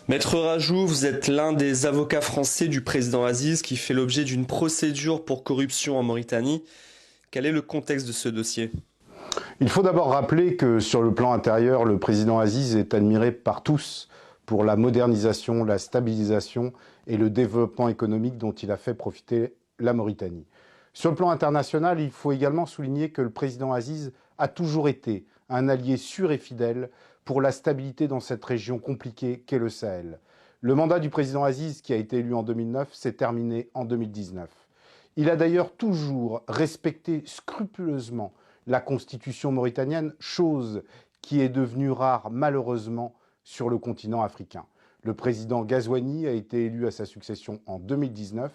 Maître Rajou, vous êtes l'un des avocats français du président Aziz qui fait l'objet d'une procédure pour corruption en Mauritanie. Quel est le contexte de ce dossier? Il faut d'abord rappeler que sur le plan intérieur, le président Aziz est admiré par tous pour la modernisation, la stabilisation et le développement économique dont il a fait profiter la Mauritanie. Sur le plan international, il faut également souligner que le président Aziz a toujours été un allié sûr et fidèle pour la stabilité dans cette région compliquée qu'est le Sahel. Le mandat du président Aziz, qui a été élu en 2009, s'est terminé en 2019. Il a d'ailleurs toujours respecté scrupuleusement la constitution mauritanienne, chose qui est devenue rare malheureusement sur le continent africain. Le président Ghazouani a été élu à sa succession en 2019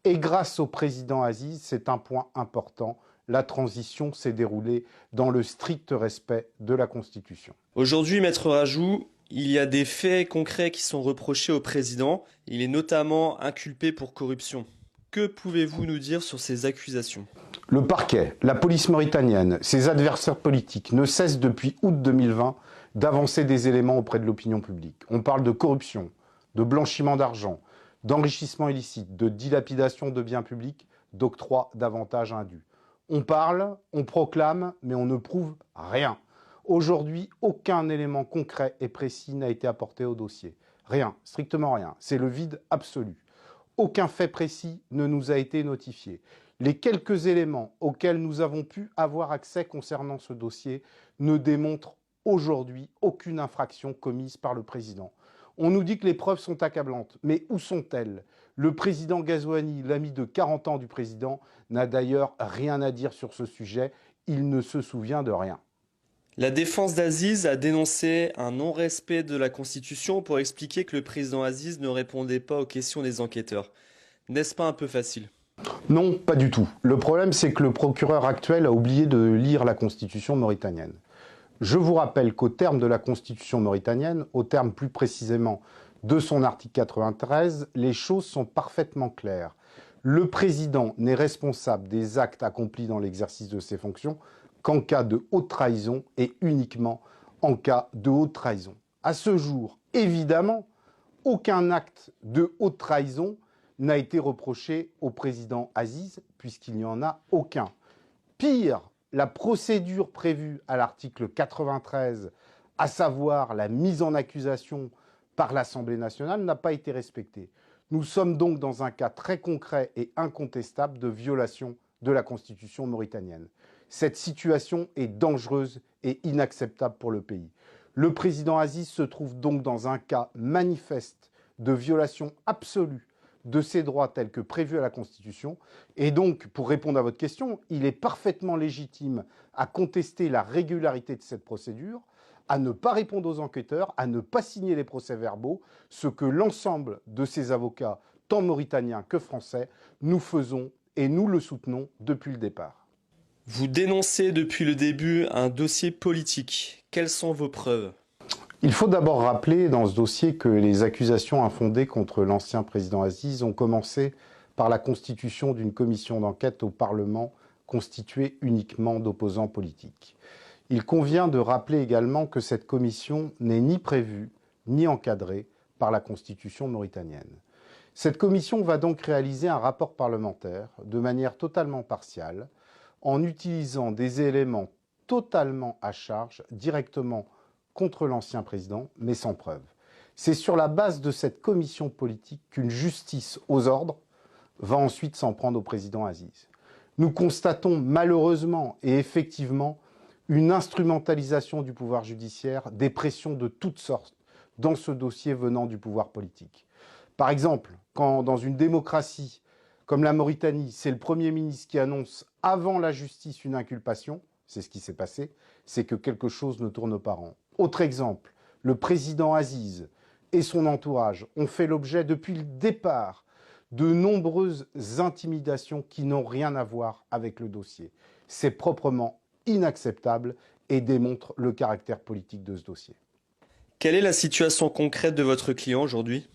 et grâce au président Aziz, c'est un point important, la transition s'est déroulée dans le strict respect de la Constitution. Aujourd'hui, Maître Rajou, il y a des faits concrets qui sont reprochés au président. Il est notamment inculpé pour corruption. Que pouvez-vous nous dire sur ces accusations? Le parquet, la police mauritanienne, ses adversaires politiques ne cessent depuis août 2020 d'avancer des éléments auprès de l'opinion publique. On parle de corruption, de blanchiment d'argent, d'enrichissement illicite, de dilapidation de biens publics, d'octroi d'avantages indus. On parle, on proclame, mais on ne prouve rien. Aujourd'hui, aucun élément concret et précis n'a été apporté au dossier. Rien, strictement rien. C'est le vide absolu. Aucun fait précis ne nous a été notifié. Les quelques éléments auxquels nous avons pu avoir accès concernant ce dossier ne démontrent aujourd'hui aucune infraction commise par le président. On nous dit que les preuves sont accablantes, mais où sont-elles? Le président Ghazouani, l'ami de 40 ans du président, n'a d'ailleurs rien à dire sur ce sujet. Il ne se souvient de rien. La défense d'Aziz a dénoncé un non-respect de la Constitution pour expliquer que le président Aziz ne répondait pas aux questions des enquêteurs. N'est-ce pas un peu facile? Non, pas du tout. Le problème, c'est que le procureur actuel a oublié de lire la Constitution mauritanienne. Je vous rappelle qu'au terme de la Constitution mauritanienne, au terme plus précisément de son article 93, les choses sont parfaitement claires. Le président n'est responsable des actes accomplis dans l'exercice de ses fonctions qu'en cas de haute trahison et uniquement en cas de haute trahison. À ce jour, évidemment, aucun acte de haute trahison n'a été reproché au président Aziz, puisqu'il n'y en a aucun. Pire, la procédure prévue à l'article 93, à savoir la mise en accusation par l'Assemblée nationale, n'a pas été respectée. Nous sommes donc dans un cas très concret et incontestable de violation de la Constitution mauritanienne. Cette situation est dangereuse et inacceptable pour le pays. Le président Aziz se trouve donc dans un cas manifeste de violation absolue de ses droits tels que prévus à la Constitution. Et donc, pour répondre à votre question, il est parfaitement légitime à contester la régularité de cette procédure, à ne pas répondre aux enquêteurs, à ne pas signer les procès-verbaux, ce que l'ensemble de ses avocats, tant mauritaniens que français, nous faisons et nous le soutenons depuis le départ. Vous dénoncez depuis le début un dossier politique. Quelles sont vos preuves? Il faut d'abord rappeler dans ce dossier que les accusations infondées contre l'ancien président Aziz ont commencé par la constitution d'une commission d'enquête au Parlement constituée uniquement d'opposants politiques. Il convient de rappeler également que cette commission n'est ni prévue ni encadrée par la constitution mauritanienne. Cette commission va donc réaliser un rapport parlementaire de manière totalement partiale en utilisant des éléments totalement à charge directement contre l'ancien président, mais sans preuve. C'est sur la base de cette commission politique qu'une justice aux ordres va ensuite s'en prendre au président Aziz. Nous constatons malheureusement et effectivement une instrumentalisation du pouvoir judiciaire, des pressions de toutes sortes dans ce dossier venant du pouvoir politique. Par exemple, quand dans une démocratie comme la Mauritanie, c'est le Premier ministre qui annonce avant la justice une inculpation, c'est ce qui s'est passé, c'est que quelque chose ne tourne pas rond. Autre exemple, le président Aziz et son entourage ont fait l'objet depuis le départ de nombreuses intimidations qui n'ont rien à voir avec le dossier. C'est proprement inacceptable et démontre le caractère politique de ce dossier. Quelle est la situation concrète de votre client aujourd'hui?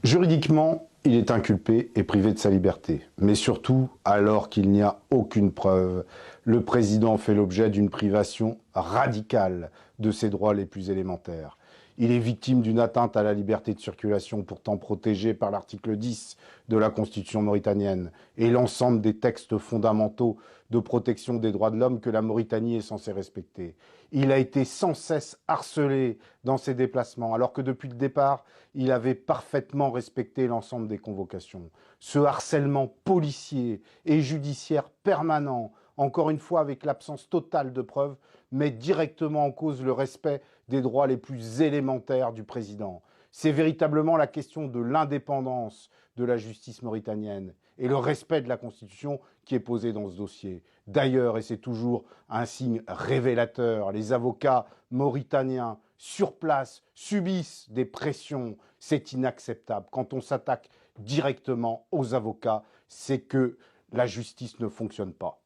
Juridiquement, il est inculpé et privé de sa liberté. Mais surtout, alors qu'il n'y a aucune preuve, le président fait l'objet d'une privation radicale de ses droits les plus élémentaires. Il est victime d'une atteinte à la liberté de circulation pourtant protégée par l'article 10 de la Constitution mauritanienne et l'ensemble des textes fondamentaux de protection des droits de l'homme que la Mauritanie est censée respecter. Il a été sans cesse harcelé dans ses déplacements, alors que depuis le départ, il avait parfaitement respecté l'ensemble des convocations. Ce harcèlement policier et judiciaire permanent, encore une fois avec l'absence totale de preuves, met directement en cause le respect des droits les plus élémentaires du président. C'est véritablement la question de l'indépendance de la justice mauritanienne et le respect de la Constitution qui est posé dans ce dossier. D'ailleurs, et c'est toujours un signe révélateur, les avocats mauritaniens sur place subissent des pressions. C'est inacceptable. Quand on s'attaque directement aux avocats, c'est que la justice ne fonctionne pas.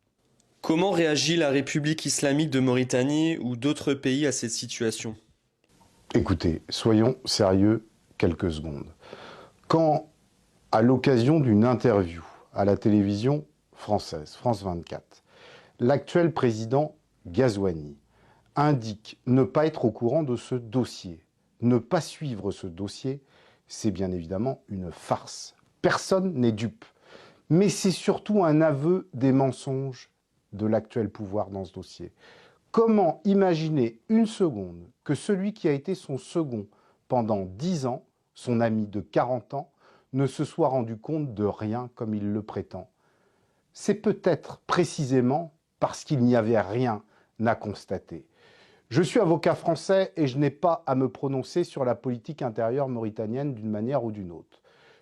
Comment réagit la République islamique de Mauritanie ou d'autres pays à cette situation? Écoutez, soyons sérieux quelques secondes. Quand, à l'occasion d'une interview à la télévision française, France 24, l'actuel président Ghazouani indique ne pas être au courant de ce dossier, ne pas suivre ce dossier, c'est bien évidemment une farce. Personne n'est dupe. Mais c'est surtout un aveu des mensonges de l'actuel pouvoir dans ce dossier. Comment imaginer une seconde que celui qui a été son second pendant 10 ans, son ami de 40 ans, ne se soit rendu compte de rien comme il le prétend? C'est peut-être précisément parce qu'il n'y avait rien à constater. Je suis avocat français et je n'ai pas à me prononcer sur la politique intérieure mauritanienne d'une manière ou d'une autre.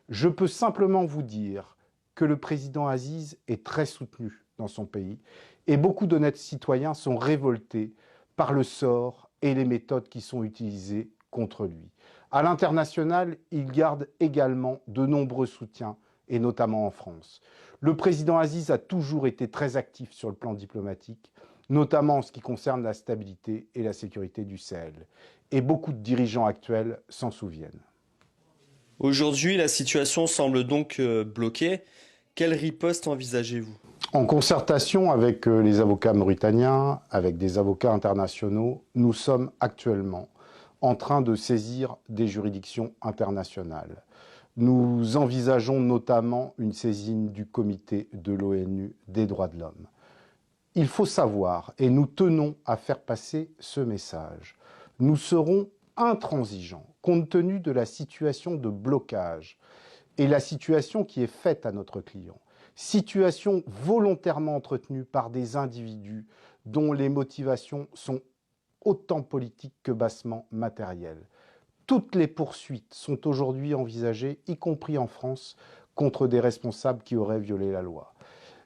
Je peux simplement vous dire que le président Aziz est très soutenu dans son pays et beaucoup d'honnêtes citoyens sont révoltés par le sort et les méthodes qui sont utilisées contre lui. À l'international, il garde également de nombreux soutiens et notamment en France. Le président Aziz a toujours été très actif sur le plan diplomatique, notamment en ce qui concerne la stabilité et la sécurité du Sahel. Et beaucoup de dirigeants actuels s'en souviennent. Aujourd'hui, la situation semble donc bloquée. Quelle riposte envisagez-vous? En concertation avec les avocats mauritaniens, avec des avocats internationaux, nous sommes actuellement en train de saisir des juridictions internationales. Nous envisageons notamment une saisine du comité de l'ONU des droits de l'homme. Il faut savoir, et nous tenons à faire passer ce message, nous serons intransigeants compte tenu de la situation de blocage et la situation qui est faite à notre client. Situation volontairement entretenue par des individus dont les motivations sont autant politiques que bassement matérielles. Toutes les poursuites sont aujourd'hui envisagées, y compris en France, contre des responsables qui auraient violé la loi.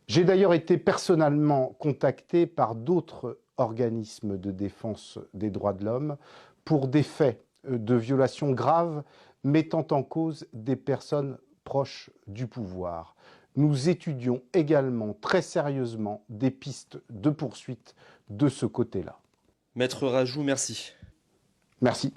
J'ai d'ailleurs été personnellement contacté par d'autres organismes de défense des droits de l'homme pour des faits de violations graves mettant en cause des personnes proches du pouvoir. Nous étudions également très sérieusement des pistes de poursuite de ce côté-là. Maître Rajou, merci. Merci.